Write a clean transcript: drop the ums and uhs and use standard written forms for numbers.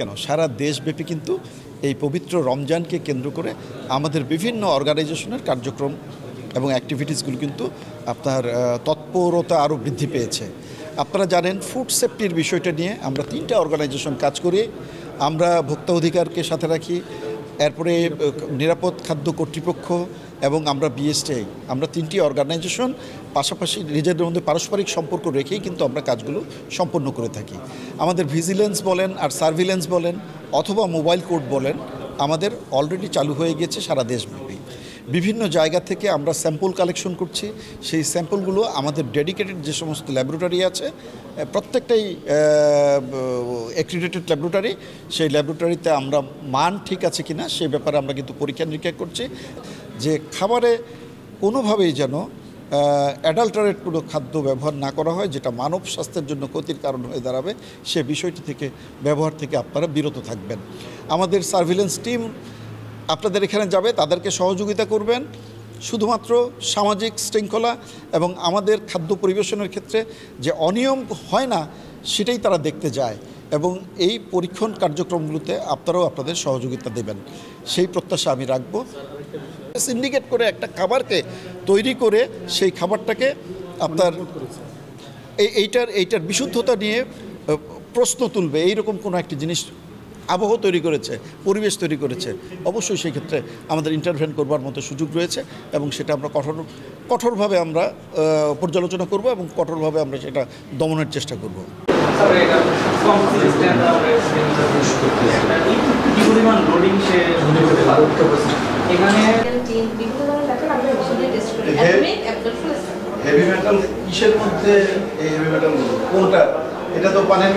কেন সারা দেশব্যাপী কিন্তু এই পবিত্র রমজানকে কেন্দ্র করে আমাদের বিভিন্ন অর্গানাইজেশনের কার্যক্রম এবং অ্যাক্টিভিটিসগুলো কিন্তু আপনার তৎপরতা আরও বৃদ্ধি পেয়েছে। আপনারা জানেন ফুড সেফটির বিষয়টা নিয়ে আমরা 3টা অর্গানাইজেশন কাজ করি। আমরা ভোক্তা অধিকারকে সাথে রাখি, এরপরে নিরাপদ খাদ্য কর্তৃপক্ষ এবং আমরা বিএসটিআই, আমরা 3টি অর্গানাইজেশন পাশাপাশি নিজেদের মধ্যে পারস্পরিক সম্পর্ক রেখেই কিন্তু আমরা কাজগুলো সম্পন্ন করে থাকি। আমাদের ভিজিলেন্স বলেন আর সার্ভিলেন্স বলেন অথবা মোবাইল কোর্ট বলেন আমাদের অলরেডি চালু হয়ে গেছে সারা দেশব্যাপী। বিভিন্ন জায়গা থেকে আমরা স্যাম্পল কালেকশন করছি। সেই স্যাম্পলগুলো আমাদের ডেডিকেটেড যে সমস্ত ল্যাবরেটরি আছে, প্রত্যেকটাই অ্যাক্রিডিটেড ল্যাবরেটরি, সেই ল্যাবরেটরিতে আমরা মান ঠিক আছে কিনা সেই ব্যাপারে আমরা কিন্তু পরীক্ষা নিরীক্ষা করছি, যে খাবারে কোনোভাবেই যেন অ্যাডাল্টারেট কোনো খাদ্য ব্যবহার না করা হয় যেটা মানব স্বাস্থ্যের জন্য ক্ষতির কারণ হয়ে দাঁড়াবে। সে বিষয়টি থেকে ব্যবহার থেকে আপনারা বিরত থাকবেন। আমাদের সার্ভিলেন্স টিম আপনাদের এখানে যাবে, তাদেরকে সহযোগিতা করবেন। শুধুমাত্র সামাজিক শৃঙ্খলা এবং আমাদের খাদ্য পরিবেশনের ক্ষেত্রে যে অনিয়ম হয় না সেটাই তারা দেখতে যায়, এবং এই পরীক্ষণ কার্যক্রমগুলোতে আপনারাও আপনাদের সহযোগিতা দেবেন সেই প্রত্যাশা আমি রাখব। সিন্ডিকেট করে একটা খাবারকে তৈরি করে সেই খাবারটাকে আপনার এইটার বিশুদ্ধতা নিয়ে প্রশ্ন তুলবে এইরকম কোনো একটি জিনিস আবহ তৈরি করেছে, পরিবেশ তৈরি করেছে, অবশ্যই সেই ক্ষেত্রে আমাদের ইন্টারভেন করবার মতো সুযোগ রয়েছে, এবং সেটা আমরা কঠোরভাবে আমরা পর্যালোচনা করব এবং কঠোরভাবে আমরা সেটা দমনের চেষ্টা করব। হেভি মেটাল কিসের মধ্যে, হেভি মেটাল কোনটা, এটা তো পানির